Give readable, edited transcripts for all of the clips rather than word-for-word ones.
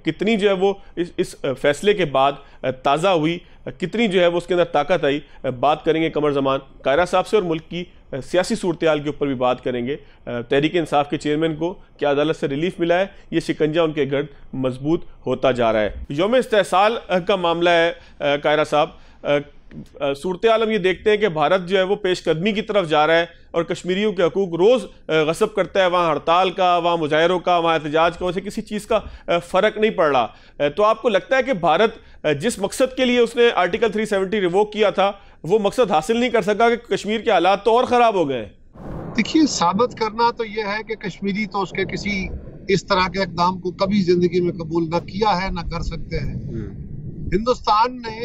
कितनी जो है वो इस फैसले के बाद ताज़ा हुई, कितनी जो है वो उसके अंदर ताकत आई, बात करेंगे कमर ज़मान कायरा साहब से, और मुल्क की सियासी सूरत-ए-हाल के ऊपर भी बात करेंगे। तहरीक इंसाफ के चेयरमैन को क्या अदालत से रिलीफ मिला है, ये शिकंजा उनके गर्द मजबूत होता जा रहा है। यौम इस्तेहसाल का मामला है कायरा साहब, सूरत-ए-हाल हम ये देखते हैं कि भारत जो है वो पेशकदमी की तरफ जा रहा है और कश्मीरियों के हकूक रोज़ गसब करता है। वहाँ हड़ताल का, वहाँ मुजाहरों का, वहाँ एहतजाज का, वैसे किसी चीज़ का फ़र्क नहीं पड़ रहा। तो आपको लगता है कि भारत जिस मकसद के लिए उसने आर्टिकल 370 रिवोक किया था वो मकसद हासिल नहीं कर सका, कि कश्मीर के हालात तो और ख़राब हो गए? देखिए, साबित करना तो यह है कि कश्मीरी तो उसके किसी इस तरह के इक़दाम को कभी जिंदगी में कबूल न किया है, न कर सकते हैं। हिंदुस्तान ने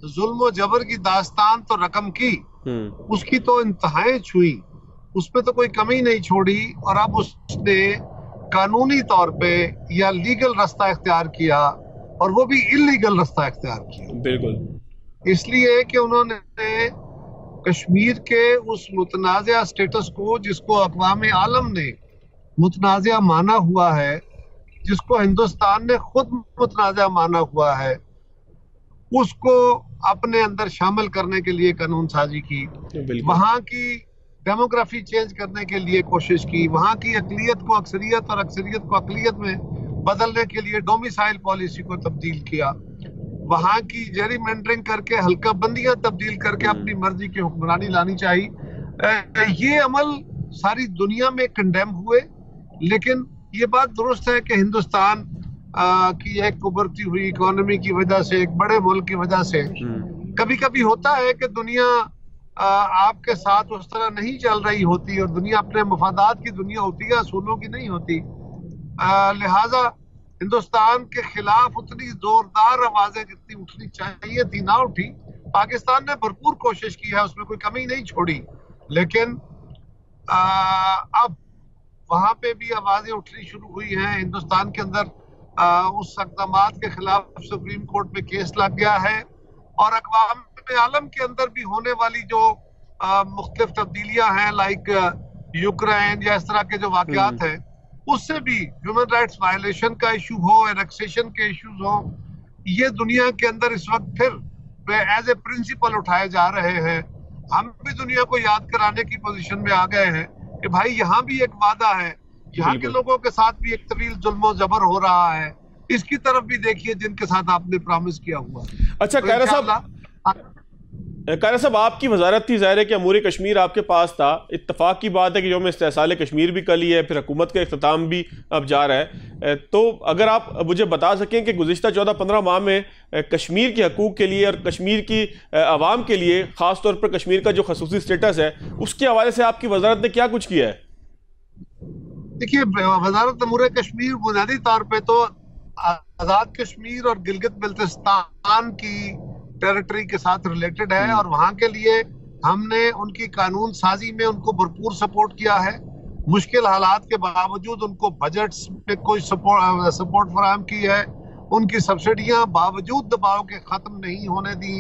जुल्म और जबर की दास्तान तो रकम की, उसकी तो इंतहाएं छुई, उसमें तो कोई कमी नहीं छोड़ी, और अब उसने कानूनी तौर पे या लीगल रास्ता इख्तियार किया, और वो भी इल्लीगल रास्ता इख्तियार किया। बिल्कुल, इसलिए कि उन्होंने कश्मीर के उस मुतनाज़ा स्टेटस को, जिसको अक़वाम आलम ने मुतनाज़ा माना हुआ है, जिसको हिंदुस्तान ने खुद मुतनाज़ा माना हुआ है, उसको अपने अंदर शामिल करने के लिए कानून साजी की, वहां की डेमोग्राफी चेंज करने के लिए कोशिश की, वहां की अक़लियत को अक्सरियत और अक्सरियत को अक़लियत में बदलने के लिए डोमिसाइल पॉलिसी को तब्दील किया, वहां की जेरीमेंडरिंग करके हल्का बंदियां तब्दील करके अपनी मर्जी की हुक्मरानी लानी चाहिए। ये अमल सारी दुनिया में कंडेम हुए, लेकिन ये बात दुरुस्त है कि हिंदुस्तान की एक उभरती हुई इकोनॉमी की वजह से, एक बड़े मुल्क की वजह से कभी कभी होता है कि दुनिया आपके साथ उस तरह नहीं चल रही होती, और दुनिया अपने मफादात की दुनिया होती है, असूलों की नहीं होती। लिहाजा हिंदुस्तान के खिलाफ उतनी जोरदार आवाजें जितनी उठनी चाहिए थी ना उठी। पाकिस्तान ने भरपूर कोशिश की है, उसमें कोई कमी नहीं छोड़ी, लेकिन अब वहां पे भी आवाजें उठनी शुरू हुई हैं। हिंदुस्तान के अंदर उस इक़दामात के खिलाफ सुप्रीम कोर्ट में केस लग गया है, और अक़वाम आलम के अंदर भी होने वाली जो मुख्तलिफ तब्दीलियां हैं, लाइक यूक्रेन या इस तरह के जो वाक़यात हैं, उससे भी ह्यूमन राइट्स वायलेशन का इशू हो, एनेक्सेशन के इश्यूज हो, ये दुनिया के अंदर इस वक्त फिर एज ए प्रिंसिपल उठाए जा रहे हैं। हम भी दुनिया को याद कराने की पोजीशन में आ गए हैं कि भाई यहाँ भी एक वादा है, यहाँ के लोगों के साथ भी एक तवील जुल्म जबर हो रहा है, इसकी तरफ भी देखिए जिनके साथ आपने प्रॉमिस किया हुआ। अच्छा कायरा साहब, आपकी वजारत थी, ज़ाहिर है कि अमूर कश्मीर आपके पास था। इत्तफाक की बात है कि यौम इस्तेहसाल कश्मीर भी कल ही है, फिर हुकूमत का इख्तिताम भी अब जा रहा है। तो अगर आप मुझे बता सकें कि गुज़िश्ता 14-15 माह में कश्मीर के हकूक़ के लिए और कश्मीर की आवाम के लिए, ख़ास तौर पर कश्मीर का जो खसूसी स्टेटस है, उसके हवाले से आपकी वजारत ने क्या कुछ किया है? देखिए, वजारत अमूर कश्मीर बुनियादी तौर पर तो आज़ाद कश्मीर और गिलगित बल्तिस्तान की टेरिटरी के साथ रिलेटेड है, और वहां के लिए हमने उनकी कानून साजी में उनको भरपूर सपोर्ट किया है। मुश्किल हालात के बावजूद उनको बजट्स में कोई सपोर्ट फराहम की है, उनकी सब्सिडियां बावजूद दबाव के खत्म नहीं होने दी,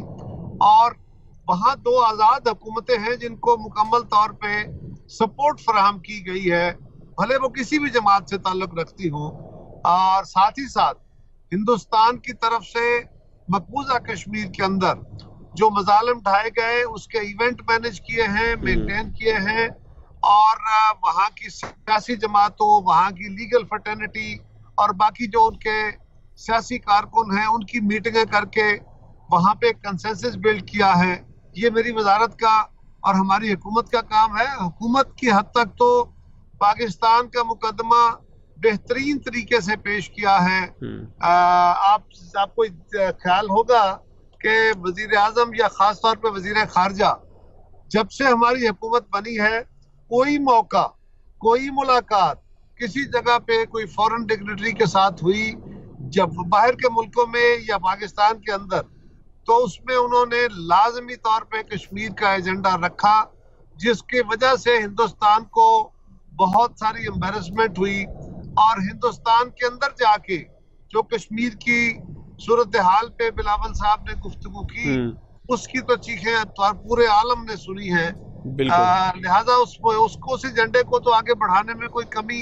और वहां 2 आज़ाद हुकूमतें हैं जिनको मुकम्मल तौर पे सपोर्ट फराहम की गई है, भले वो किसी भी जमात से ताल्लुक रखती हो। और साथ ही साथ हिंदुस्तान की तरफ से मकबूजा कश्मीर के अंदर जो मजालिम ढाए गए, उसके इवेंट मैनेज किए हैं, मेंटेन किए हैं, और वहाँ की सियासी जमातों, वहाँ की लीगल फर्टर्निटी और बाकी जो उनके सियासी कारकुन हैं, उनकी मीटिंगें करके वहाँ पे कंसेंसस बिल्ड किया है। ये मेरी वजारत का और हमारी हुकूमत का काम है। हुकूमत की हद तक तो पाकिस्तान का मुकदमा बेहतरीन तरीके से पेश किया है। आपको ख्याल होगा कि वजीर आजम या खास तौर पे वजीर खारजा, जब से हमारी हुकूमत बनी है, कोई मौका, कोई मुलाकात किसी जगह पे कोई फॉरेन डिग्नेटरी के साथ हुई, जब बाहर के मुल्कों में या पाकिस्तान के अंदर, तो उसमें उन्होंने लाजमी तौर पे कश्मीर का एजेंडा रखा, जिसकी वजह से हिंदुस्तान को बहुत सारी एम्बेरसमेंट हुई। और हिंदुस्तान के अंदर जाके जो कश्मीर की सूरत हाल पे बिलावल साहब ने गुफ्तगू की, उसकी तो चीखें पूरे आलम ने सुनी है। लिहाजा उसको उस एजेंडे को तो आगे बढ़ाने में कोई कमी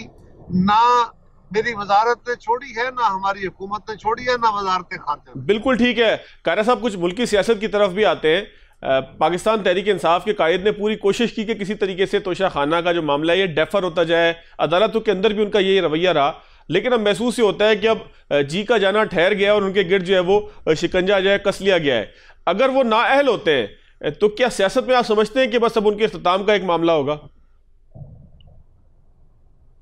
ना मेरी वजारत ने छोड़ी है, ना हमारी हुकूमत ने छोड़ी है, ना वजारत खाते ने। बिल्कुल ठीक है। कायरा साहब, कुछ मुल्की सियासत की तरफ भी आते हैं। पाकिस्तान तहरीक इंसाफ के कायद ने पूरी कोशिश की कि किसी तरीके से तोशा खाना का जो मामला है ये डेफर होता जाए, अदालतों के अंदर भी उनका यही रवैया रहा, लेकिन अब महसूस ये होता है कि अब जी का जाना ठहर गया और उनके गिर्द जो है वो शिकंजा जो है कस लिया गया है। अगर वो नाअहल होते हैं तो क्या सियासत में आप समझते हैं कि बस अब उनके इख्तिताम का एक मामला होगा?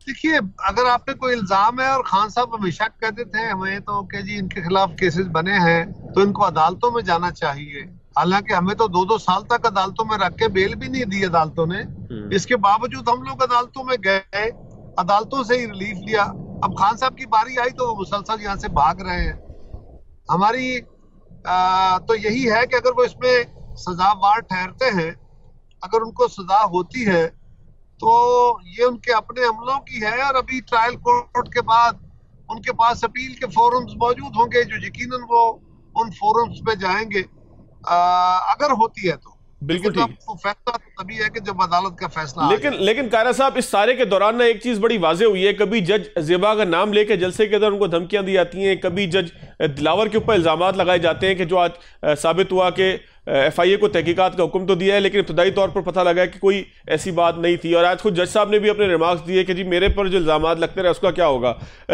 देखिए, अगर आप पे कोई इल्जाम है और खान साहब हमेशा कहते थे हमें तो कि जी इनके खिलाफ केसेस बने हैं तो इनको अदालतों में जाना चाहिए, हालांकि हमें तो 2-2 साल तक अदालतों में रख के बेल भी नहीं दी अदालतों ने। इसके बावजूद हम लोग अदालतों में गए, अदालतों से ही रिलीफ लिया। अब खान साहब की बारी आई तो वो मुसलसल यहाँ से भाग रहे हैं। हमारी तो यही है कि अगर वो इसमें सजावार ठहरते हैं, अगर उनको सजा होती है तो ये उनके अपने अमलों की है, और अभी ट्रायल कोर्ट के बाद उनके पास अपील के फोरम्स मौजूद होंगे जो यकीनन वो उन फोरम्स पे जाएंगे अगर होती है तो। बिल्कुल ठीक। तो फैसला तो तभी है कि जब अदालत का फैसला। लेकिन कायरा साहब, इस सारे के दौरान ना एक चीज बड़ी वाजे हुई है, कभी जज ज़ेबा का नाम लेके जलसे के अंदर उनको धमकियां दी जाती हैं, कभी जज दिलावर के ऊपर इल्जाम लगाए जाते हैं कि जो आज साबित हुआ कि FIA को तहकीकात का हुक्म तो दिया है लेकिन इब्तदाई तौर पर पता लगा कि कोई ऐसी बात नहीं थी, और आज खुद जज साहब ने भी अपने रिमार्क्स दिए कि जी मेरे पर जो इल्जाम लगते रहे उसका क्या होगा।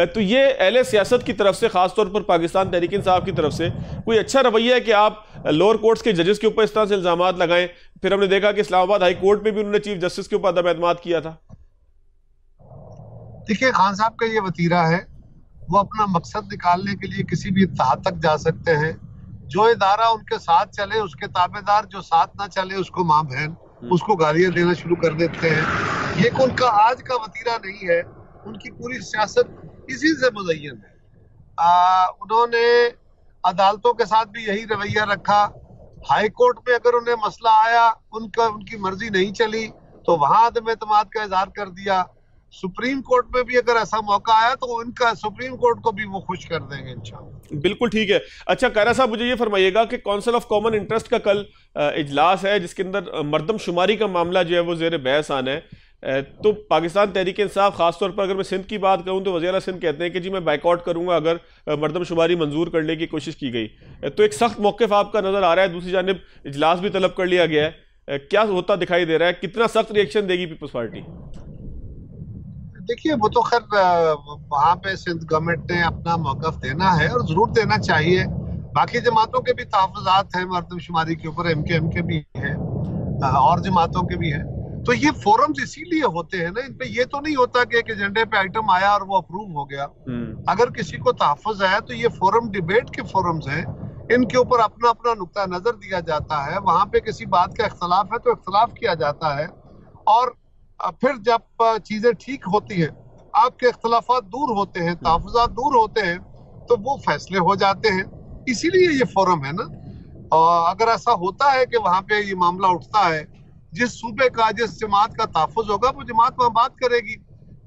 तो ये अहले सियासत की तरफ से, खासतौर पर पाकिस्तान तहरीक इंसाफ की तरफ से कोई अच्छा रवैया है कि आप लोअर कोर्ट्स के जजेस के ऊपर इस तरह से इल्जाम लगाएं? फिर हमने देखा कि इस्लामाबाद हाई कोर्ट में भी उन्होंने चीफ जस्टिस के ऊपर अदम एतमाद किया था। देखिए, खान साहब का ये वतीरा है, वो अपना मकसद निकालने के लिए किसी भी इत्तेहाद तक जा सकते हैं। जो इदारा उनके साथ चले उसके ताबेदार, जो साथ ना चले उसको माँ बहन, उसको गालियां देना शुरू कर देते हैं। ये उनका आज का वतीरा नहीं है, उनकी पूरी सियासत इसी से मुज़य्यन है। उन्होंने अदालतों के साथ भी यही रवैया रखा। हाई कोर्ट में अगर उन्हें मसला आया, उनकी मर्जी नहीं चली तो वहां अदम एतमाद का इजहार कर दिया। सुप्रीम कोर्ट में भी अगर ऐसा मौका आया तो उनका सुप्रीम कोर्ट को भी वो खुश कर देंगे इंशाअल्लाह। बिल्कुल ठीक है। अच्छा कायरा साहब, मुझे ये फरमाइएगा कि काउंसिल ऑफ कॉमन इंटरेस्ट का कल इजलास है जिसके अंदर मर्दमशुमारी का मामला जो है वो जेर बहस आना है। तो पाकिस्तान तहरीक इंसाफ, खासतौर पर अगर मैं सिंध की बात करूं तो वज़ीर सिंध कहते हैं कि जी मैं बाइकआउट करूंगा अगर मर्दमशुमारी मंजूर करने की कोशिश की गई। तो एक सख्त मौक़िफ़ आपका नज़र आ रहा है, दूसरी जानिब इजलास भी तलब कर लिया गया है। क्या होता दिखाई दे रहा है, कितना सख्त रिएक्शन देगी पीपल्स पार्टी? देखिए, वो तो खैर वहाँ पे सिंध गवर्नमेंट ने अपना मौक़िफ़ देना है और जरूर देना चाहिए। बाकी जमातों के भी तहफ़्फ़ुज़ात हैं मर्दमशुमारी के ऊपर, MKM के भी है और जमातों के भी है। तो ये फोरम्स इसीलिए होते हैं ना, इन पे ये तो नहीं होता कि एक एजेंडे पे आइटम आया और वो अप्रूव हो गया। अगर किसी को तहफ़्फ़ुज़ है तो ये फोरम डिबेट के फोरम्स हैं, इनके ऊपर अपना अपना नुक्ता नजर दिया जाता है। वहां पे किसी बात का इख्तलाफ है तो इख्तलाफ किया जाता है, और फिर जब चीजें ठीक होती हैं, आपके इख्तलाफात दूर होते हैं, तहफ़्फ़ुज़ात दूर होते हैं, तो वो फैसले हो जाते हैं। इसीलिए ये फोरम है ना। और अगर ऐसा होता है कि वहां पे ये मामला उठता है, जिस सूबे का, जिस जमात का तहफ़्फ़ुज़ होगा वो जमात वहां बात करेगी,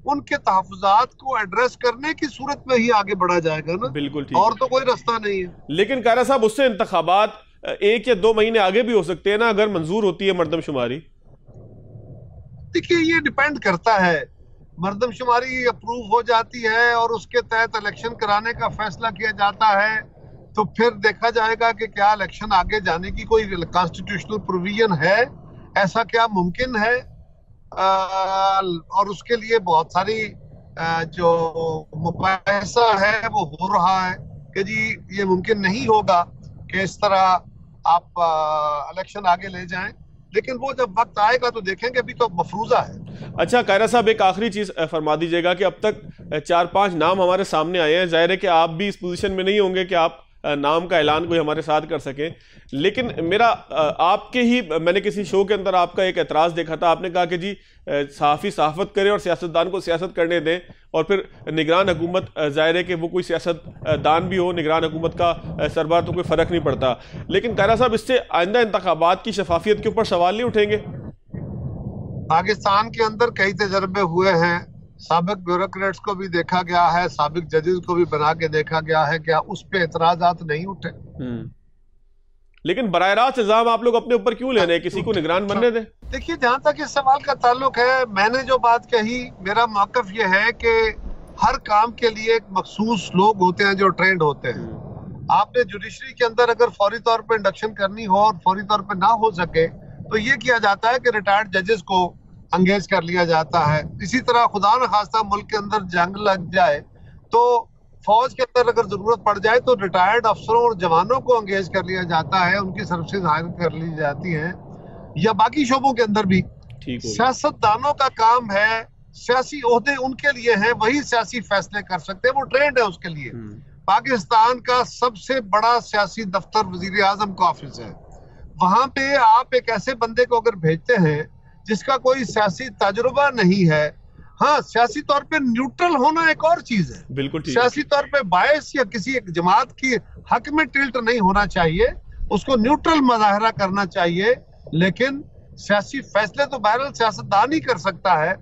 उनके तहफ़्फ़ुज़ात को एड्रेस करने की सूरत में ही आगे बढ़ा जाएगा ना। बिल्कुल ठीक, और तो कोई रास्ता नहीं है। लेकिन कायरा साहब, उससे इंतखाबात 1 या 2 महीने आगे भी हो सकते हैं ना अगर मंजूर होती है मर्दमशुमारी। देखिए, ये डिपेंड करता है, मर्दमशुमारी अप्रूव हो जाती है और उसके तहत इलेक्शन कराने का फैसला किया जाता है, तो फिर देखा जाएगा कि क्या इलेक्शन आगे जाने की कोई कॉन्स्टिट्यूशनल प्रोविजन है, ऐसा क्या मुमकिन है। और उसके लिए बहुत सारी जो मुबाहिसा है वो हो रहा है कि जी ये मुमकिन नहीं होगा कि इस तरह आप इलेक्शन आगे ले जाएं, लेकिन वो जब वक्त आएगा तो देखेंगे, अभी तो मफरूजा है। अच्छा कायरा साहब, एक आखिरी चीज फरमा दीजिएगा कि अब तक 4-5 नाम हमारे सामने आए हैं, जाहिर है कि आप भी इस पोजीशन में नहीं होंगे कि आप नाम का ऐलान कोई हमारे साथ कर सकें, लेकिन मेरा आपके ही, मैंने किसी शो के अंदर आपका एक एतराज़ देखा था, आपने कहा कि जी सहाफ़ी सहाफ़त करें और सियासतदान को सियासत करने दें, और फिर निगरान हुकूमत, ज़ाहिर है कि वो कोई सियासतदान भी हो, निगरान हुकूमत का सरबराह तो कोई फ़र्क नहीं पड़ता। लेकिन कायरा साहब, इससे आइंदा इंतखाबात की शफाफियत के ऊपर सवाल नहीं उठेंगे? पाकिस्तान के अंदर कई तजर्बे हुए हैं, साबिक ब्यूरोक्रेट्स को भी देखा गया है, साबिक जजेस को भी बना के देखा गया है, क्या उस पे एतराजात नहीं उठे? लेकिन बराह रास्त इल्जाम आप लोग अपने ऊपर क्यों ले रहे हैं, किसी को निगरान बनने दें। देखिए, जहां तक इस सवाल का ताल्लुक है, मैंने जो बात कही, मेरा मौक़िफ़ ये है कि हर काम के लिए एक मखसूस लोग होते हैं जो ट्रेंड होते हैं। आपने जुडिशरी के अंदर अगर फौरी तौर पे इंडक्शन करनी हो और फौरी तौर पे ना हो सके तो ये किया जाता है कि रिटायर्ड जजेस को एंगेज कर लिया जाता है। इसी तरह खुदा न खास्ता मुल्क के अंदर जंग लग जाए तो फौज के अंदर अगर जरूरत पड़ जाए तो रिटायर्ड अफसरों और जवानों को एंगेज कर लिया जाता है, उनकी सर्विसेज हायर कर ली जाती हैं। या बाकी शोबों के अंदर भी सियासतदानों का काम है, सियासी ओहदे उनके लिए हैं, वही सियासी फैसले कर सकते हैं, वो ट्रेंड है उसके लिए। पाकिस्तान का सबसे बड़ा सियासी दफ्तर वजीर आजम का ऑफिस है। वहां पे आप एक ऐसे बंदे को अगर भेजते हैं जिसका कोई सियासी तजुर्बा नहीं है, हाँ सियासी तौर पे न्यूट्रल होना एक और चीज है, बिल्कुल सियासी तौर पे बायस या किसी एक जमात की हक में टिल्ट नहीं होना चाहिए, उसको न्यूट्रल मुजाहरा करना चाहिए। लेकिन सियासी फैसले तो बहरहाल सियासतदान ही कर सकता है।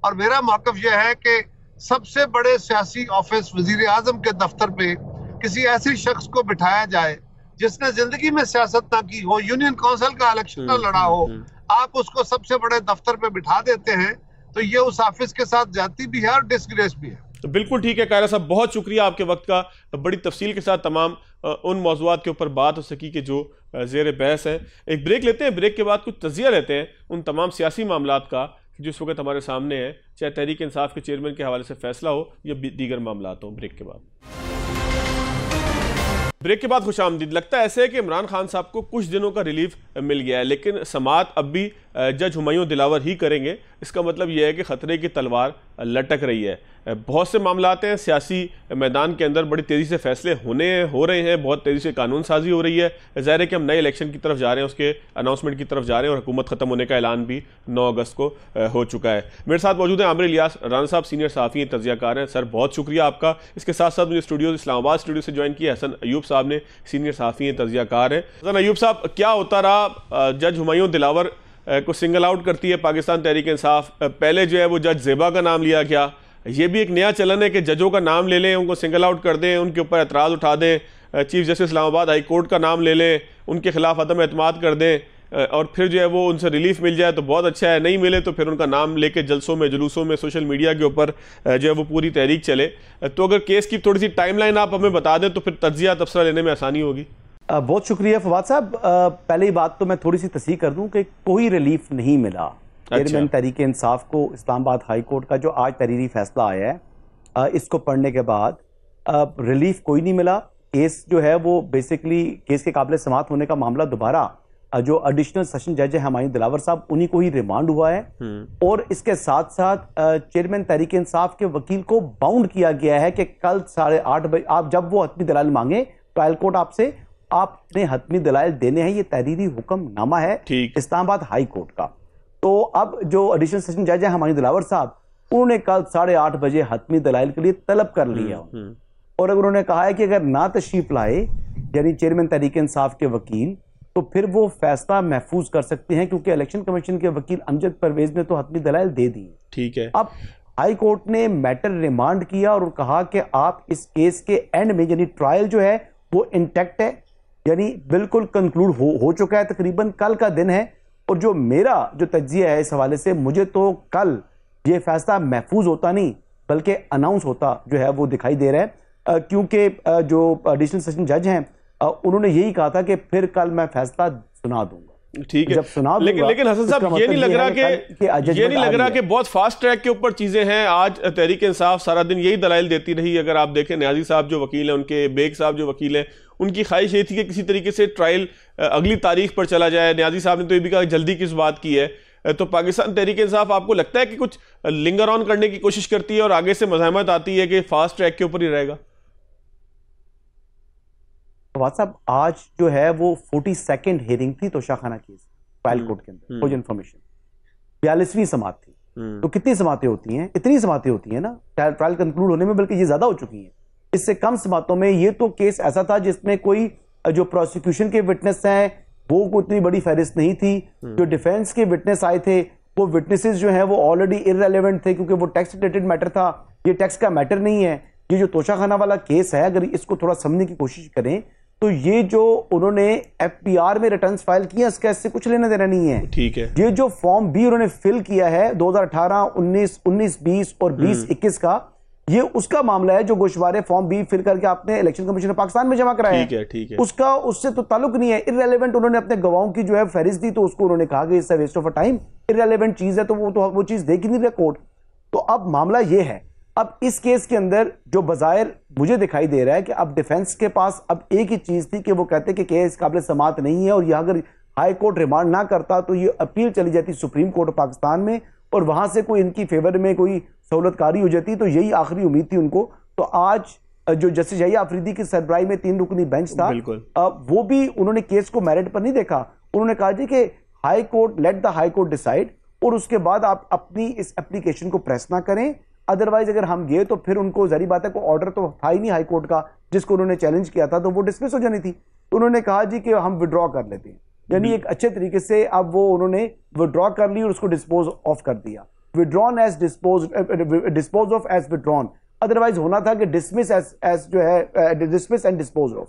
और मेरा मौक़िफ़ यह है कि सबसे बड़े सियासी ऑफिस वजीर आजम के दफ्तर पे किसी ऐसे शख्स को बिठाया जाए जिसने जिंदगी में सियासत ना की हो, यूनियन काउंसिल का इलेक्शन ना लड़ा हो, आप उसको सबसे बड़े दफ्तर पे बिठा देते हैं तो ये उस ऑफिस के साथ जाती भी है और डिसग्रेस भी है। तो बिल्कुल ठीक है कायरा साहब, बहुत शुक्रिया आपके वक्त का, बड़ी तफसील के साथ तमाम उन मौज़ूआत के ऊपर बात हो सकी कि जो ज़ेर बहस है। एक ब्रेक लेते हैं, ब्रेक के बाद कुछ तज़किया लेते हैं उन तमाम सियासी मामलात का जो इस वक्त हमारे सामने है, चाहे तहरीक इंसाफ के चेयरमैन के हवाले से फैसला हो या दीगर मामलात हो। ब्रेक के बाद खुशामदीद। लगता है ऐसे है कि इमरान खान साहब को कुछ दिनों का रिलीफ मिल गया है, लेकिन समाअत अब भी जज हुमायूं दिलावर ही करेंगे। इसका मतलब यह है कि ख़तरे की तलवार लटक रही है। बहुत से मामलात हैं सियासी मैदान के अंदर, बड़ी तेज़ी से फैसले हो रहे हैं, बहुत तेज़ी से कानून साजी हो रही है। ज़ाहिर है कि हम नए इलेक्शन की तरफ जा रहे हैं, उसके अनाउंसमेंट की तरफ जा रहे हैं और हुकूमत ख़त्म होने का ऐलान भी 9 अगस्त को हो चुका है। मेरे साथ मौजूद हैं आमिर इलियास राना साहब, सीनियर सहाफ़ी हैं, तज़कियाकार हैं। सर बहुत शुक्रिया आपका। इसके साथ साथ मुझे इस्लामाबाद स्टूडियो से ज्वाइन किया हसन अयूब साहब ने, सीनियर सहाफ़ी हैं, तज़कियाकार हैं। हसन अयूब साहब, क्या होता रहा जज हुमायूं दिलावर को सिंगल आउट करती है पाकिस्तान तहरीक इंसाफ? पहले जो है वो जज ज़ेबा का नाम लिया गया, ये भी एक नया चलन है कि जजों का नाम ले लें, उनको सिंगल आउट कर दें, उनके ऊपर एतराज़ उठा दें, chief justice Islamabad high court का नाम ले लें, उनके खिलाफ अदम एतमाद कर दें और फिर जो है वो उनसे रिलीफ मिल जाए तो बहुत अच्छा है, नहीं मिले तो फिर उनका नाम लेके जलसों में, जुलूसों में, सोशल मीडिया के ऊपर जो है वो पूरी तहरीक चले। तो अगर केस की थोड़ी सी टाइमलाइन आप हमें बता दें तो फिर तज्जिया तबसरा लेने में आसानी होगी। बहुत शुक्रिया फवाद साहब। पहली बात तो मैं थोड़ी सी तस्दीक कर दूं कि कोई रिलीफ नहीं मिला चेयरमैन तहरीक इंसाफ को। इस्लामाबाद हाई कोर्ट का जो आज तहरीरी फैसला आया है, इसको पढ़ने के बाद रिलीफ कोई नहीं मिला। केस जो है वो बेसिकली केस के काबिल समाअत होने का मामला दोबारा जो एडिशनल सेशन जज है हुमायूं दिलावर साहब, उन्हीं को ही रिमांड हुआ है। और इसके साथ साथ चेयरमैन तहरीक इंसाफ के वकील को बाउंड किया गया है कि कल 8:30 बजे आप जब वो हतमी दलाल मांगे ट्रायल कोर्ट आपसे, आपने हतमी दलाइल देने हैं। ये तहरीरी हुक्मनामा है इस्लामाबाद हाई कोर्ट का। तो अब जो एडिशनल सेशन जज है हुमायूं दिलावर साहब, उन्होंने कल 8:30 बजे हतमी दलाइल के लिए तलब कर लिया और अगर उन्होंने कहा है कि अगर ना तशरीफ लाए यानी चेयरमैन तहरीक इंसाफ के वकील, तो फिर वो फैसला महफूज कर सकते हैं, क्योंकि इलेक्शन कमीशन के वकील अमजद परवेज ने तो हतमी दलाइल दे दी। ठीक है। अब हाई कोर्ट ने मैटर रिमांड किया और कहा कि आप इस केस के एंड में यानी ट्रायल जो है वो इंटैक्ट है, यानी बिल्कुल कंक्लूड हो चुका है, तकरीबन कल का दिन है। और जो मेरा जो तज्जिया है इस हवाले से, मुझे तो कल ये फैसला महफूज होता नहीं बल्कि अनाउंस होता जो है वो दिखाई दे रहा है, क्योंकि जो एडिशनल सेशन जज हैं उन्होंने यही कहा था कि फिर कल मैं फैसला सुना दूंगा। ठीक है, लेकिन हसन साहब ये नहीं लग रहा कि बहुत फास्ट ट्रैक के ऊपर चीजें हैं। आज तहरीक इंसाफ सारा दिन यही दलाइल देती रही। अगर आप देखें न्याजी साहब जो वकील हैं, उनके बेग साहब जो वकील हैं, उनकी ख्वाहिश ये थी कि किसी तरीके से ट्रायल अगली तारीख पर चला जाए। न्याजी साहब ने तो ये भी कहा जल्दी किस बात की है। तो पाकिस्तान तहरीक इंसाफ आपको लगता है कि कुछ लिंगर ऑन करने की कोशिश करती है और आगे से मज़ाहमत आती है कि फास्ट ट्रैक के ऊपर ही रहेगा? साहब आज जो है वो 42nd हियरिंग थी तोशाखाना केस ट्रायल कोर्ट के अंदर, फौज इंफॉर्मेशन 42वीं समाअत थी। तो कितनी समातें होती हैं? इतनी समातें होती हैं ना ट्रायल कंक्लूड होने में, बल्कि ये ज्यादा हो चुकी हैं। इससे कम समातों में ये तो केस ऐसा था जिसमें कोई जो प्रोसिक्यूशन के विटनेस हैं वो कोई इतनी बड़ी फहरिस्त नहीं थी। जो डिफेंस के विटनेस आए थे वो विटनेसेस जो हैं वो ऑलरेडी इररेलेवेंट थे, क्योंकि वो टैक्स रिलेटेड मैटर था, ये टैक्स का मैटर नहीं है। ये जो तोशाखाना वाला केस है, अगर इसको थोड़ा समझने की कोशिश करें तो ये जो उन्होंने FPR में रिटर्न्स फाइल किया इसका इससे कुछ लेना देना नहीं है। ठीक है। ये जो फॉर्म भी उन्होंने फिल किया है 2018, 19, 20 और 20-21 का, ये उसका मामला है जो गोशवारे फॉर्म भी फिल करके आपने इलेक्शन कमीशन ऑफ पाकिस्तान में जमा कराया है। ठीक है। उसका उससे तो ताल्लुक नहीं है, इररेलेवेंट। उन्होंने अपने गवाहों की जो है फहरिस्त दी तो उसको उन्होंने कहा कि इससे waste of a time, irrelevant चीज है, तो वो चीज देख ही नहीं रहा कोर्ट। तो अब मामला ये है, अब इस केस के अंदर जो बजायर मुझे दिखाई दे रहा है कि अब डिफेंस के पास अब एक ही चीज थी कि वो कहते कि केस काबिल समात नहीं है, और यह अगर हाई कोर्ट रिमांड ना करता तो ये अपील चली जाती सुप्रीम कोर्ट ऑफ पाकिस्तान में, और वहां से कोई इनकी फेवर में कोई सहूलतकारी हो जाती। तो यही आखिरी उम्मीद थी उनको। तो आज जो जस्टिस यहिया अफरीदी की सरबराही में 3 रुकनी बेंच था, वो भी उन्होंने केस को मेरिट पर नहीं देखा। उन्होंने कहा जी कि high court, let the high court decide, और उसके बाद आप अपनी इस एप्लीकेशन को प्रेस ना करें। अदरवाइज अगर हम गए तो फिर उनको जरी बात है, कोई ऑर्डर तो था ही नहीं हाई कोर्ट का जिसको उन्होंने चैलेंज किया था, तो वो डिसमिस हो जानी थी। तो उन्होंने कहा जी कि हम विड्रॉ कर लेते हैं, यानी एक अच्छे तरीके से अब वो उन्होंने विड्रॉ कर ली और उसको डिस्पोज ऑफ कर दिया। Withdrawn as dispose of as withdrawn, otherwise होना था कि डिसमिस एज जो है डिसमिस एंड डिस्पोज ऑफ,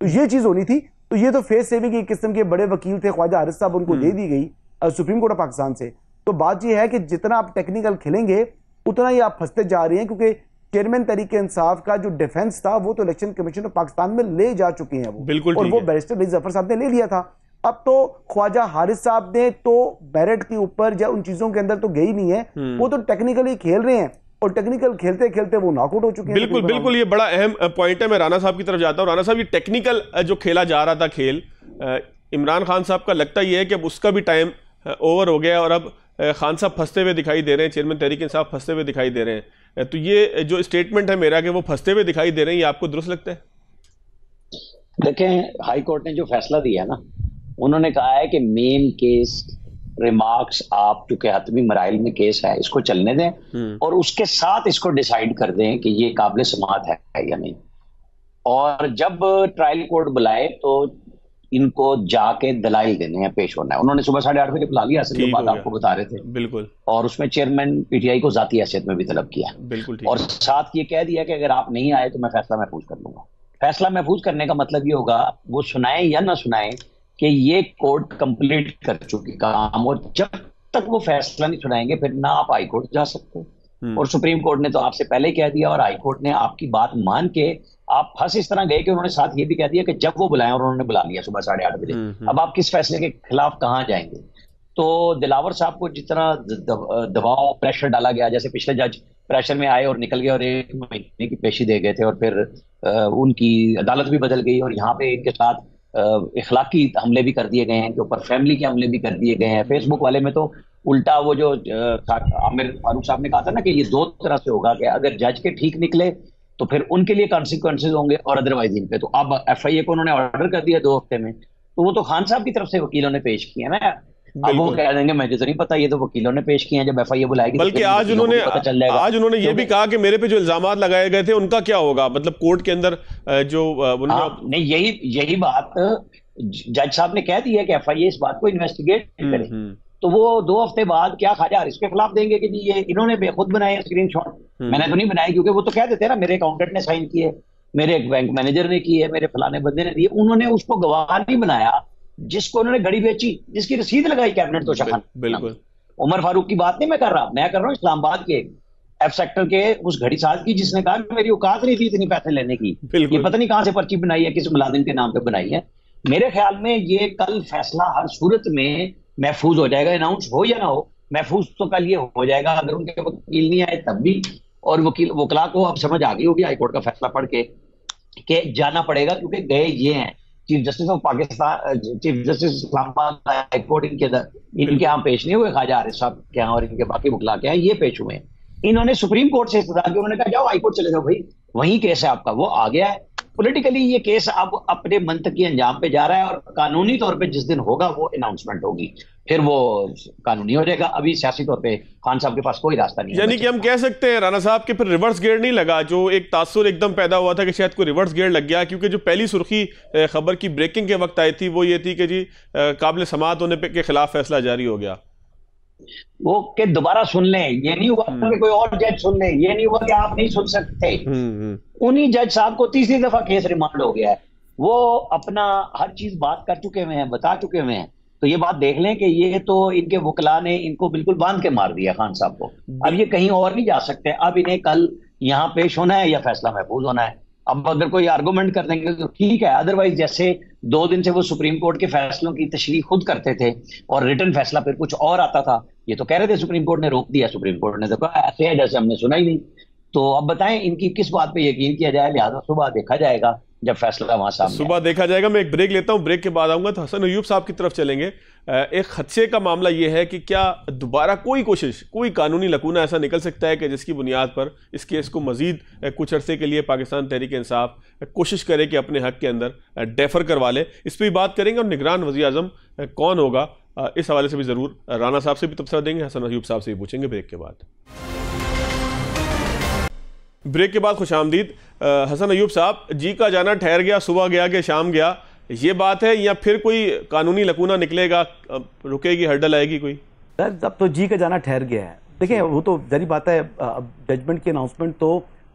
तो ये चीज होनी थी। तो ये तो फेस सेविंग एक किस्म के बड़े वकील थे ख्वाजा हारिस साहब, उनको दे दी गई सुप्रीम कोर्ट ऑफ पाकिस्तान से। तो बात यह है कि जितना आप टेक्निकल खेलेंगे उतना ही आप फंसते जा रहे हैं, क्योंकि चेयरमैन तहरीक इंसाफ का जो डिफेंस था वो तो इलेक्शन कमीशन ऑफ पाकिस्तान में ले जा चुके हैं वो, बिल्कुल, और वो बैरिस्टर अली जफर साहब ने ले लिया था। अब तो ख्वाजा हारिस साहब ने तो मेरिट के ऊपर या उन चीजों के अंदर तो गई नहीं है, वो तो टेक्निकली खेल रहे हैं, और टेक्निकल खेलते खेलते वो नॉकआउट हो चुके हैं। बिल्कुल, ये बड़ा अहम पॉइंट है। मैं राना साहब की तरफ जाता हूं। राना साहब, ये टेक्निकल जो खेला जा रहा था खेल, इमरान खान साहब का लगता यह है कि अब उसका भी टाइम ओवर हो गया, और अब खान साहब फंसते हुए दिखाई दे रहे हैं, चेयरमैन तहरीक इंसाफ फंसते हुए दिखाई दे रहे हैं। तो ये जो स्टेटमेंट है मेरा कि वो फंसते हुए दिखाई दे रहे हैं, ये आपको दुरुस्त लगता है? देखें, हाई कोर्ट ने जो फैसला दिया ना, उन्होंने कहा है कि मेन केस रिमार्क्स आप चूंकि हतमी मराइल में केस है इसको चलने दें, और उसके साथ इसको डिसाइड कर दें कि ये काबिल समात है या नहीं। और जब ट्रायल कोर्ट बुलाए तो इनको जाके दलाइल देने हैं, पेश होना है। उन्होंने सुबह 8:30 बजे बुला लिया, असल बात आपको बता रहे थे। बिल्कुल। और उसमें चेयरमैन पीटीआई को जाती हैसियत में भी तलब किया। बिल्कुल। और साथ ये कह दिया कि अगर आप नहीं आए तो मैं फैसला महफूज कर लूंगा। फैसला महफूज करने का मतलब ये होगा, वो सुनाए या ना सुनाए, कि ये कोर्ट कंप्लीट कर चुकी काम, और जब तक वो फैसला नहीं सुनाएंगे फिर ना आप हाई कोर्ट जा सकते। और सुप्रीम कोर्ट ने तो आपसे पहले कह दिया, और हाई कोर्ट ने आपकी बात मान के आप फंस इस तरह गए कि उन्होंने साथ ये भी कह दिया कि जब वो बुलाएं, और उन्होंने बुला लिया सुबह 8:30 बजे। अब आप किस फैसले के खिलाफ कहां जाएंगे? तो दिलावर साहब को जितना दबाव प्रेशर डाला गया, जैसे पिछले जज प्रेशर में आए और निकल गए और 1 महीने की पेशी दे गए थे, और फिर उनकी अदालत भी बदल गई, और यहाँ पे इनके साथ इखलाकी हमले भी कर दिए गए हैं, इनके ऊपर फैमिली के हमले भी कर दिए गए हैं। फेसबुक वाले में तो उल्टा वो जो आमिर फारूक साहब ने कहा था ना कि ये 2 तरह से होगा, कि अगर जज के ठीक निकले तो फिर उनके लिए कॉन्सिक्वेंसेज होंगे, और अदरवाइज इन पे। तो अब एफआईए को उन्होंने ऑर्डर कर दिया 2 हफ्ते में, तो वो तो खान साहब की तरफ से वकीलों ने पेश किए ना। अब वो कह देंगे मुझे तो नहीं पता, ये तो वकीलों ने पेश किए हैं, जब एफआईए बुलाएगी। बल्कि आज उन्होंने ये भी कहा कि मेरे पे जो इल्जामात लगाए गए थे उनका क्या होगा, मतलब कोर्ट के अंदर जो नहीं, यही बात जज साहब ने कह दी है कि एफआईए इस बात को इन्वेस्टिगेट करे। तो वो 2 हफ्ते बाद क्या ख्वाजा हारिस के खिलाफ देंगे कि जी ये इन्होंने बेखुद बनाए स्क्रीनशॉट, मैंने तो नहीं बनाए, क्योंकि वो तो कह देते हैं ना मेरे अकाउंटेंट ने साइन किए, मेरे बैंक मैनेजर ने किए, मेरे फलाने बंदे ने दिए। उन्होंने उसको गवाह नहीं बनाया जिसको उन्होंने घड़ी बेची, जिसकी रसीद लगाई कैबिनेट तो शखान। बिल्कुल। उमर फारूक की बात नहीं मैं कर रहा, मैं कर रहा हूँ इस्लामाबाद के एफ सेक्टर के उस घड़ी साज की, जिसने कहा मेरी औकात नहीं थी इतनी पैसे लेने की, ये पता नहीं कहां से पर्ची बनाई है, किस मुलाजिम के नाम पे बनाई है। मेरे ख्याल में ये कल फैसला हर सूरत में महफूज हो जाएगा, अनाउंस हो या ना हो, महफूज तो कल ये हो जाएगा। अगर उनके वकील नहीं आए तब भी, और वकला को अब समझ आ गई होगी हाईकोर्ट का फैसला पढ़ के जाना पड़ेगा, क्योंकि गए ये हैं chief justice of Pakistan, chief justice Islamabad high court इनके यहाँ पेश नहीं हुए, ख्वाजा हारिस साहब के यहाँ और इनके बाकी वकला के यहाँ ये पेश हुए। इन्होंने सुप्रीम कोर्ट से इस्तदा किया, उन्होंने कहा जाओ हाईकोर्ट चले जाओ भाई, वही केस है आपका, वो आ गया है। पॉलिटिकली ये केस अब अपने मंतकी अंजाम पे जा रहा है, और कानूनी तौर पे जिस दिन होगा वो अनाउंसमेंट होगी, फिर वो कानूनी हो जाएगा। अभी सियासी तौर पे खान साहब के पास कोई रास्ता नहीं है। यानी कि हम कह सकते हैं राना साहब के फिर रिवर्स गेयर नहीं लगा, जो एक तासुर एकदम पैदा हुआ था कि शायद कोई रिवर्स गेयर लग गया, क्योंकि जो पहली सुर्खी खबर की ब्रेकिंग के वक्त आई थी वो ये थी कि जी काबिल समाअत होने के खिलाफ फैसला जारी हो गया। वो के दोबारा सुन लें, ये नहीं हुआ कि कोई और जज सुन ले, ये नहीं हुआ कि आप नहीं सुन सकते। उन्हीं जज साहब को 3री दफा केस रिमांड हो गया है, वो अपना हर चीज बात कर चुके हुए हैं, बता चुके हुए हैं। तो ये बात देख लें कि ये तो इनके वकला ने इनको बिल्कुल बांध के मार दिया खान साहब को, अब ये कहीं और नहीं जा सकते। अब इन्हें कल यहाँ पेश होना है या फैसला महफूज होना है। अब अगर कोई आर्गूमेंट कर देंगे तो ठीक है, अदरवाइज जैसे 2 दिन से वो सुप्रीम कोर्ट के फैसलों की तशरीह खुद करते थे और रिटन फैसला फिर कुछ और आता था, ये तो कह रहे थे सुप्रीम कोर्ट ने रोक दिया, सुप्रीम कोर्ट ने तो कहा ऐसे है जैसे हमने सुना ही नहीं। तो अब बताएं इनकी किस बात पे यकीन किया जाए, लिहाजा सुबह देखा जाएगा जब फैसला वहां सामने सुबह देखा जाएगा। मैं एक ब्रेक लेता हूं, ब्रेक के बाद आऊंगा तो हसन अयूब साहब की तरफ चलेंगे। एक खदशे का मामला यह है कि क्या दोबारा कोई कोशिश, कोई कानूनी लकूना ऐसा निकल सकता है कि जिसकी बुनियाद पर इस केस को मजीद कुछ अरसे के लिए पाकिस्तान तहरीक इंसाफ कोशिश करे कि अपने हक के अंदर डेफर करवा ले। इस पर भी बात करेंगे और निगरान वज़ीर आज़म कौन होगा, इस हवाले से भी ज़रूर राना साहब से भी तबसरा देंगे, हसन अयूब साहब से भी पूछेंगे ब्रेक के बाद। ब्रेक के बाद खुशामदीद। हसन अयूब साहब, जी का जाना ठहर गया, सुबह गया कि शाम गया, ये बात है या फिर कोई कानूनी लकूना निकलेगा, रुकेगी, हर्डल आएगी कोई? सर अब तो जी का जाना ठहर गया है। देखिए वो तो जरी बात है, जजमेंट की अनाउंसमेंट तो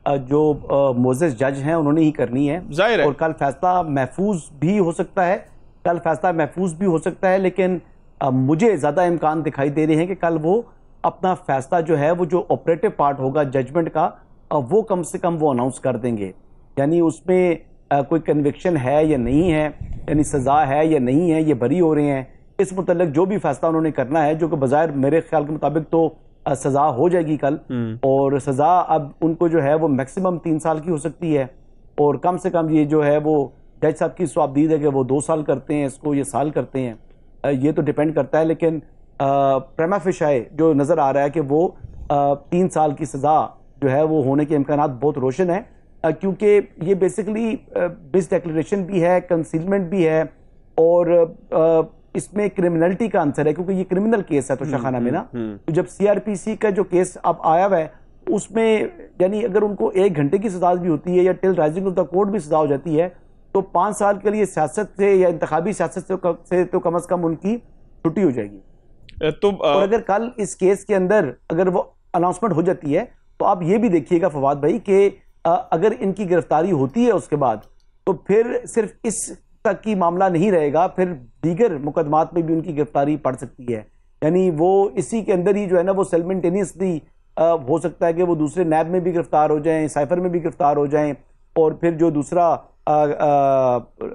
जो मोजेस जज हैं उन्होंने ही करनी है, जाहिर है, और कल फैसला महफूज भी हो सकता है, कल फैसला महफूज भी हो सकता है, लेकिन मुझे ज़्यादा इम्कान दिखाई दे रहे हैं कि कल वो अपना फैसला जो है वो जो ऑपरेटिव पार्ट होगा जजमेंट का वो कम से कम वो अनाउंस कर देंगे। यानी उसमें कोई कन्विक्शन है या नहीं है, यानी सज़ा है या नहीं है, ये बरी हो रहे हैं, इस मुतल्लिक जो भी फैसला उन्होंने करना है, जो कि बज़ाहिर मेरे ख्याल के मुताबिक तो सज़ा हो जाएगी कल, और सज़ा अब उनको जो है वो मैक्सिमम 3 साल की हो सकती है, और कम से कम ये जो है वो जज साहब की स्वाबदीद है कि वो 2 साल करते हैं इसको, ये साल करते हैं, ये तो डिपेंड करता है। लेकिन प्रेमा फेशाए जो नज़र आ रहा है कि वो 3 साल की सज़ा जो है वो होने के इम्कानात बहुत रोशन है, क्योंकि ये बेसिकली मिस डिक्लेरेशन भी है, कंसीलमेंट भी है, और इसमें क्रिमिनलिटी का आंसर है, क्योंकि ये क्रिमिनल केस है तो शाखाना में ना, तो जब सीआरपीसी का जो केस अब आया हुआ है उसमें यानी अगर उनको 1 घंटे की सजा भी होती है या till rising of the court भी सजा हो जाती है, तो 5 साल के लिए सियासत से या इंतखाबी सियासत से तो कम अज कम उनकी छुट्टी हो जाएगी। तो और अगर कल इस केस के अंदर अगर वो अनाउंसमेंट हो जाती है तो आप ये भी देखिएगा फवाद भाई कि अगर इनकी गिरफ्तारी होती है उसके बाद तो फिर सिर्फ इस तक की मामला नहीं रहेगा, फिर दीगर मुकदमात में भी उनकी गिरफ्तारी पड़ सकती है। यानी वो इसी के अंदर ही जो है ना वो साइमल्टेनियसली हो सकता है कि वो दूसरे नैब में भी गिरफ्तार हो जाएं, साइफर में भी गिरफ्तार हो जाएं, और फिर जो दूसरा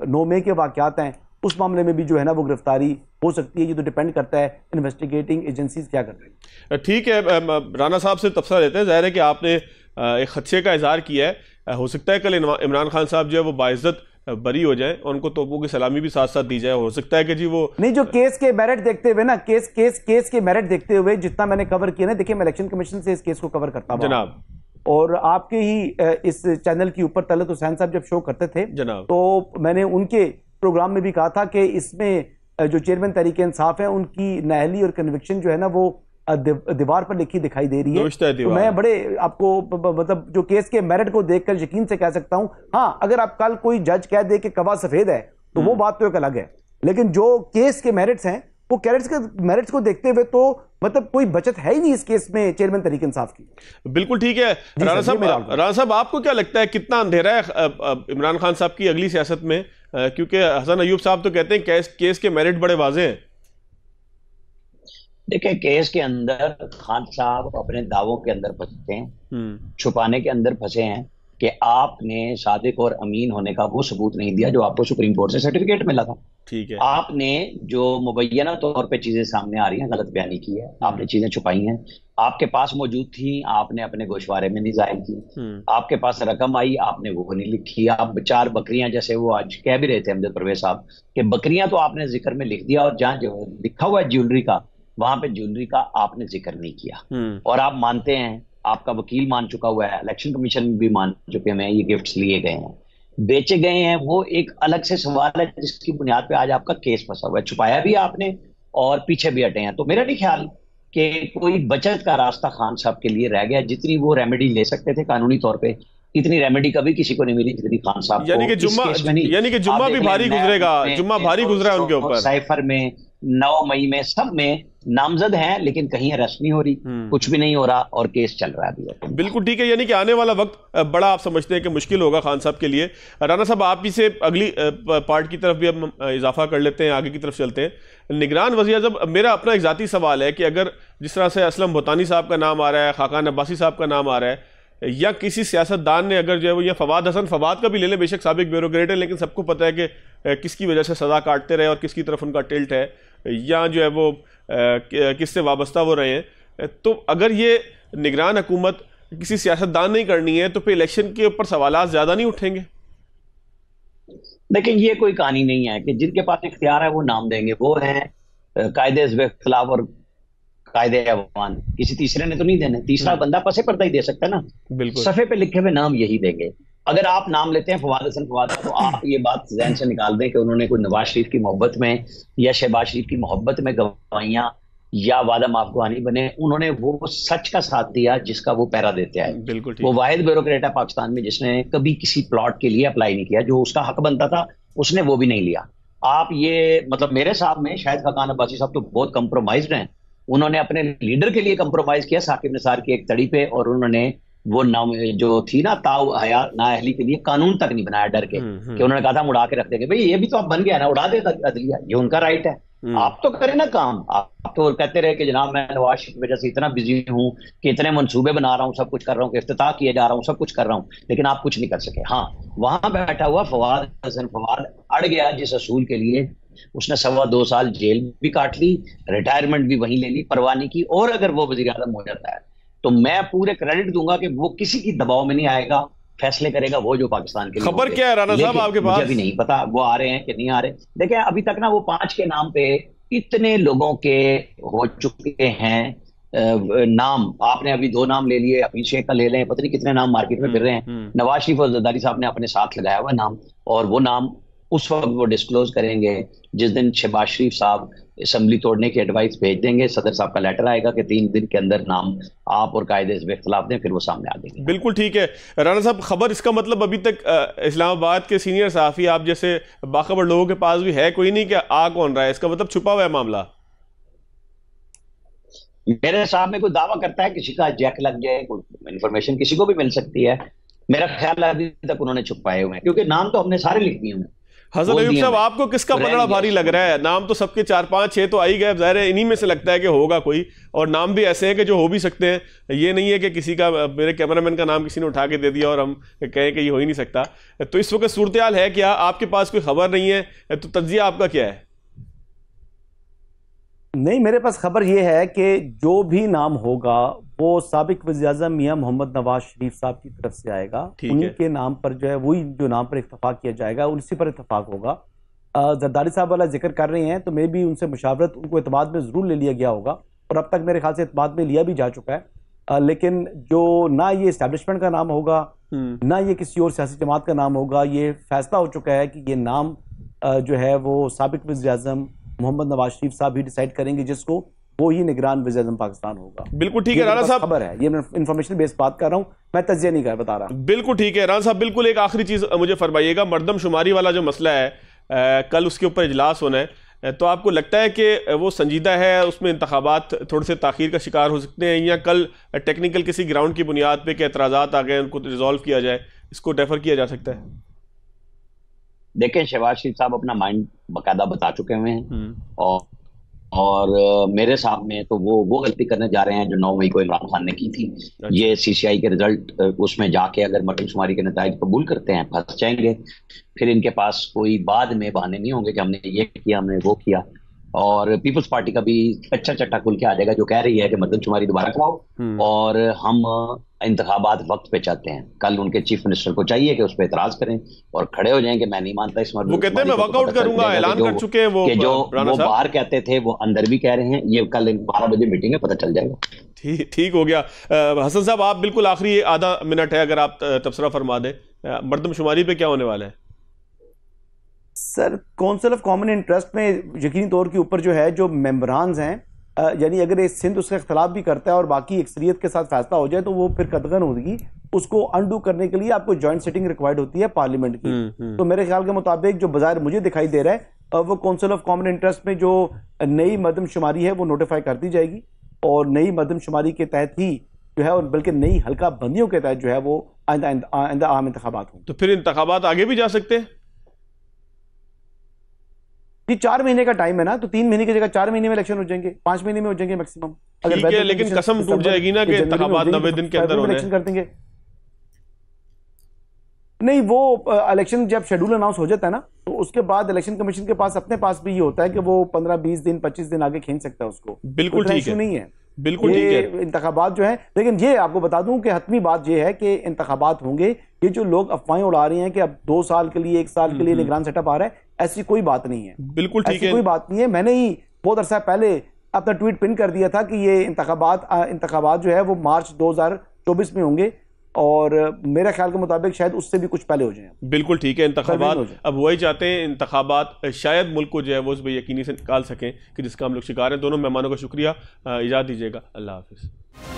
9 मई के वाक़यात हैं उस मामले में भी जो है ना वो गिरफ्तारी हो सकती है। ये तो डिपेंड करता है इन्वेस्टिगेटिंग एजेंसीज क्या कर रही है। ठीक है, राना साहब से तबसरा लेते हैं। जाहिर है कि आपने एक खदशे का इजहार किया है, हो सकता है कल इमरान खान साहब जो है वो बाइज्जत बरी हो जाए, उनको तोपों की सलामी भी साथ साथ दी जाए, हो सकता है कि जी वो नहीं, जो केस के मेरिट देखते हुए ना, केस के मेरिट देखते हुए जितना मैंने कवर किया ना, देखिए मैं इलेक्शन कमीशन से इस केस को कवर करता हूं जनाब, और आपके ही इस चैनल के ऊपर तलत हुसैन साहब जब शो करते थे जनाब, तो मैंने उनके प्रोग्राम में भी कहा था कि इसमें जो चेयरमैन तहरीक इंसाफ है उनकी नाअहली और कन्विक्शन जो है ना वो दीवार पर लिखी दिखाई दे रही है। तो मैं बड़े आपको मतलब जो केस के मेरिट को देखकर यकीन से कह सकता हूं, हाँ अगर आप कल कोई जज कह दे कि कवा सफेद है तो वो बात तो एक अलग है, लेकिन जो केस के मेरिट्स हैं वो मेरिट्स को देखते हुए तो मतलब कोई बचत है ही नहीं इस केस में चेयरमैन तहरीक इंसाफ की। बिल्कुल ठीक है। राना साहब आपको क्या लगता है कितना अंधेरा है इमरान खान साहब की अगली सियासत में, क्योंकि हसन अयूब साहब तो कहते हैं केस के मेरिट बड़े वाजे हैं। देखिए केस के अंदर खान साहब अपने दावों के अंदर फंसते हैं, छुपाने के अंदर फंसे हैं कि आपने सादिक और अमीन होने का वो सबूत नहीं दिया जो आपको सुप्रीम कोर्ट से सर्टिफिकेट मिला था। ठीक है, आपने जो मुबैना तौर पे चीजें सामने आ रही हैं, गलत बयानी की है, आपने चीजें छुपाई हैं, आपके पास मौजूद थी, आपने अपने गोशवारे में नहीं जाहिर की, आपके पास रकम आई, आपने वो नहीं लिखी। आप 4 बकरियां, जैसे वो आज कह भी रहे थे अमजद परवेज साहब कि बकरियां तो आपने जिक्र में लिख दिया, और जहां जो लिखा हुआ है ज्वेलरी का, वहां पे ज्वेलरी का आपने जिक्र नहीं किया, और आप मानते हैं, आपका वकील मान चुका हुआ है, इलेक्शन कमीशन भी मान चुके हैं, ये गिफ्ट्स लिए गए हैं, बेचे गए हैं, वो एक अलग से सवाल है जिसकी बुनियाद पे आज आपका केस फंसा हुआ है। छुपाया भी आपने और पीछे भी हटे हैं। तो मेरा नहीं ख्याल कि कोई बचत का रास्ता खान साहब के लिए रह गया। जितनी वो रेमेडी ले सकते थे कानूनी तौर पे, इतनी रेमेडी कभी किसी को नहीं मिली जितनी खान साहब यानी कि जुम्मा भी भारी गुजरेगा, जुम्मा भारी गुजरा है उनके ऊपर। साइफर में 9 मई में सब में नामजद हैं, लेकिन कहीं अरेस्ट नहीं हो रही, कुछ भी नहीं हो रहा, और केस चल रहा है अभी। बिल्कुल ठीक है, यानी कि आने वाला वक्त बड़ा आप समझते हैं कि मुश्किल होगा खान साहब के लिए। राना साहब आप इसे अगली पार्ट की तरफ भी हम इजाफा कर लेते हैं, आगे की तरफ चलते हैं। निगरान वज़ीर आज़म, मेरा अपना एक ज़ाती सवाल है कि अगर जिस तरह से असलम भुतानी साहब का नाम आ रहा है, खाकान अब्बासी साहब का नाम आ रहा है, या किसी सियासतदान ने अगर जो है वो, या फवाद हसन, फवाद का भी ले लें, बेशक साबिक ब्यूरोक्रेट है, लेकिन सबको पता है कि किसकी वजह से सज़ा काटते रहे और किसकी तरफ उनका टिल्ट है, या जो है वो किससे वाबस्ता वो रहे हैं, तो अगर ये निगरान हुकूमत किसी सियासतदान नहीं करनी है तो फिर इलेक्शन के ऊपर सवालात ज़्यादा नहीं उठेंगे? लेकिन ये कोई कहानी नहीं है कि जिनके पास इख्तियार है वो नाम देंगे, वो है कायदे खिलाफ और कायदे अवान, किसी तीसरे ने तो नहीं देने। तीसरा बंदा पसे पर्दा ही दे सकता है ना, बिल्कुल। सफे पे लिखे हुए नाम यही देंगे। अगर आप नाम लेते हैं फवाद हसन फवाद, तो आप ये बात जहन से निकाल दें कि उन्होंने कोई नवाज शरीफ की मोहब्बत में या शहबाज शरीफ की मोहब्बत में गवाहियां या वादा माफगवानी बने, उन्होंने वो सच का साथ दिया जिसका वो पैरा देते हैं। बिल्कुल। वो वाहिद ब्यूरोक्रेट है पाकिस्तान में जिसने कभी किसी प्लॉट के लिए अप्लाई नहीं किया, जो उसका हक बनता था उसने वो भी नहीं लिया। आप ये मतलब मेरे साहब में शायद खान अब्बासी साहब तो बहुत कंप्रोमाइज्ड हैं, उन्होंने अपने लीडर के लिए कंप्रोमाइज किया साकिब निसार की एक तड़ी पे, और उन्होंने वो नाम जो थी ना ताऊ हया नाअहली के लिए कानून तक नहीं बनाया डर के कि उन्होंने कहा था हम उड़ा के रख देंगे। भाई ये भी तो आप बन गया ना, उड़ा देगा अदलिया, ये उनका राइट है। आप तो करें ना काम, आप तो कहते रहे कि जनाब मैं नवाज शरीफ की वजह से इतना बिजी हूं कि इतने मंसूबे बना रहा हूं, सब कुछ कर रहा हूं, इफ्तिताह किए जा रहा हूं, सब कुछ कर रहा हूं, लेकिन आप कुछ नहीं कर सके। हाँ, वहां बैठा हुआ फवाद हसन फवाद अड़ गया जिस असूल के लिए, उसने 2.25 साल जेल भी काट ली, रिटायरमेंट भी वहीं ले ली, परवाह नहीं की। और अगर वो वजीर आज़म हो जाता है तो मैं पूरे क्रेडिट दूंगा कि वो किसी की दबाव में नहीं आएगा, फैसले करेगा वो जो पाकिस्तान के लिए। खबर क्या है राना साहब आपके पास? मुझे भी नहीं पता वो आ रहे हैं कि नहीं आ रहे। देखिए अभी तक ना वो 5 के नाम पे इतने लोगों के हो चुके हैं नाम, आपने अभी 2 नाम ले लिए, अभी शेख का ले लें, पता नहीं कितने नाम मार्केट में फिर रहे हैं। नवाज शरीफ और जरदारी साहब ने अपने साथ लगाया हुआ नाम, और वो नाम उस वक्त वो डिस्क्लोज करेंगे जिस दिन शहबाज शरीफ साहब असेंबली तोड़ने की एडवाइस भेज देंगे, सदर साहब का लेटर आएगा कि 3 दिन के अंदर नाम आप और कायदे से खिलाफ दें, फिर वो सामने आ देंगे। बिल्कुल ठीक है राना साहब, खबर इसका मतलब अभी तक इस्लामाबाद के सीनियर सहाफ़ी आप जैसे बाखबर लोगों के पास भी है कोई नहीं कि आ कौन रहा है, इसका मतलब छुपा हुआ है मामला? मेरे साहब में कोई दावा करता है किसी का जैक लग जाए, इंफॉर्मेशन किसी को भी मिल सकती है, मेरा ख्याल अभी तक उन्होंने छुपाए हुए हैं, क्योंकि नाम तो हमने सारे लिख दिए हैं। हसन अयूब साहब, आपको किसका पलड़ा भारी लग रहा है? नाम तो सबके 4, 5, 6 तो आ ही गए, जाहिर है इन्हीं में से लगता है कि होगा कोई, और नाम भी ऐसे हैं कि जो हो भी सकते हैं। ये नहीं है कि किसी का, मेरे कैमरामैन का नाम किसी ने उठा के दे दिया और हम कहें कि ये हो ही नहीं सकता। तो इस वक्त सूरत हाल है क्या? आपके पास कोई खबर नहीं है, तो तज्जिया आपका क्या है? नहीं, मेरे पास खबर यह है कि जो भी नाम होगा वो साबिक वज़ीर-ए-आज़म मियां मोहम्मद नवाज शरीफ साहब की तरफ से आएगा, उन्हीं के नाम पर जो है वही जो नाम पर इत्तफाक किया जाएगा उसी पर इत्तफाक होगा। जरदारी साहब वाला जिक्र कर रहे हैं तो मे भी उनसे मुशावरत, उनको एतमाद में ज़रूर ले लिया गया होगा, और अब तक मेरे ख्याल से एतमाद में लिया भी जा चुका है। लेकिन जो ना ये इस्टेब्लिशमेंट का नाम होगा ना ये किसी और सियासी जमात का नाम होगा, ये फैसला हो चुका है कि ये नाम जो है वो साबिक वज़ीर-ए-आज़म मोहम्मद नवाज शरीफ साहब ही डिसाइड करेंगे, जिसको वो ही निगरान वज़ीर-ए-आज़म पाकिस्तान होगा। बिल्कुल ठीक है राना साहब, खबर है, ये मैं इंफॉर्मेशन बेस्ड बात कर रहा हूं, मैं तज्जिया नहीं कर बता रहा। बिल्कुल ठीक है राना साहब, बिल्कुल एक आखिरी चीज मुझे फरमाइएगा, मरदमशुमारी वाला जो मसला है, कल उसके ऊपर इजलास होना है, तो आपको लगता है कि वो संजीदा है, उसमें इंतखाबात थोड़े से ताखीर का शिकार हो सकते हैं, या कल टेक्निकल किसी ग्राउंड की बुनियाद पे के एतराज़ात आ गए उनको रिजॉल्व किया जाए, इसको डेफर किया जा सकता है? देखें, शहबाज शरीफ साहब अपना माइंड बाकायदा बता चुके हुए हैं, और मेरे सामने तो वो गलती करने जा रहे हैं जो 9 मई को इमरान खान ने की थी। ये CCI के रिजल्ट उसमें जाके अगर मरदमशुमारी के नताइज कबूल करते हैं, फंस जाएंगे, फिर इनके पास कोई बाद में बहाने नहीं होंगे कि हमने ये किया, हमने वो किया। और पीपल्स पार्टी का भी अच्छा चट्टा खुल के आ जाएगा जो कह रही है कि मरदमशुमारी दोबारा कराओ और हम इंतखाबात वक्त पे चाहते हैं। कल उनके चीफ मिनिस्टर को चाहिए कि उस पर एतराज करें और खड़े हो जाएंगे, मैं नहीं मानता इस वो कहते हैं मैं वॉकआउट करूंगा, ऐलान कर चुके हैं वो, कि जो वो बाहर कहते थे वो अंदर भी कह रहे हैं। ये कल 12 बजे मीटिंग है, पता चल जाएगा। ठीक हो गया। हसन साहब, आप बिल्कुल आखिरी आधा मिनट है, अगर आप तबसरा फरमा दें, मरदमशुमारी पे क्या होने वाला है? Sir, council of common interest में यकीनी तौर के ऊपर जो है जो मेंबरान्स हैं, यानी अगर ये सिंध उसका इख्तलाफ भी करता है और बाकी अक्सरियत के साथ फैसला हो जाए तो वो फिर कतगन होगी, उसको अनडू करने के लिए आपको जॉइंट सिटिंग रिक्वायर्ड होती है पार्लियामेंट की। तो मेरे ख्याल के मुताबिक जो बाजार मुझे दिखाई दे रहा है वो काउंसिल ऑफ कॉमन इंटरेस्ट में जो नई मरदमशुमारी है वो नोटिफाई कर दी जाएगी, और नई मरदमशुमारी के तहत ही जो है, और बल्कि नई हल्का बंदियों के तहत जो है वो आइंदा आम इंतखाबात हों। तो फिर इंतखाबात आगे भी जा सकते हैं? ये 4 महीने का टाइम है ना, तो 3 महीने की जगह 4 महीने में इलेक्शन हो जाएंगे, 5 महीने में हो जाएंगे मैक्सिमम। ठीक है, लेकिन कसम टूट जाएगी ना कि इंतखाबात 90 दिन के अंदर होने। इलेक्शन कर देंगे। नहीं, वो इलेक्शन जब शेड्यूल अनाउंस हो जाता है ना, तो उसके बाद इलेक्शन कमीशन के पास अपने पास भी ये होता है कि वो 15-20 दिन 25 दिन आगे खींच सकता है उसको। बिल्कुल ठीक है, नहीं है, बिल्कुल ठीक है। इंतखाबात जो है, लेकिन ये आपको बता दूं कि हतमी बात ये है कि इंतखाबात होंगे। ये जो लोग अफवाहें उड़ा रहे हैं कि अब 2 साल के लिए 1 साल के लिए निगरान सेटअप आ रहा है, ऐसी कोई बात नहीं है। बिल्कुल ठीक है, ऐसी कोई बात नहीं है। मैंने ही बहुत अरसा पहले अपना ट्वीट पिन कर दिया था कि ये इंतखाबात जो है वो मार्च 2024 में होंगे, और मेरे ख्याल के मुताबिक शायद उससे भी कुछ पहले हो जाए। बिल्कुल ठीक है। इंतखाबात अब वही चाहते हैं, इंतखाबात शायद मुल्क को जो है वो उस बेयकीनी से निकाल सकें कि जिसका हम लोग शिकार हैं। दोनों मेहमानों का शुक्रिया, इजाज़त दीजिएगा, अल्लाह हाफिज़।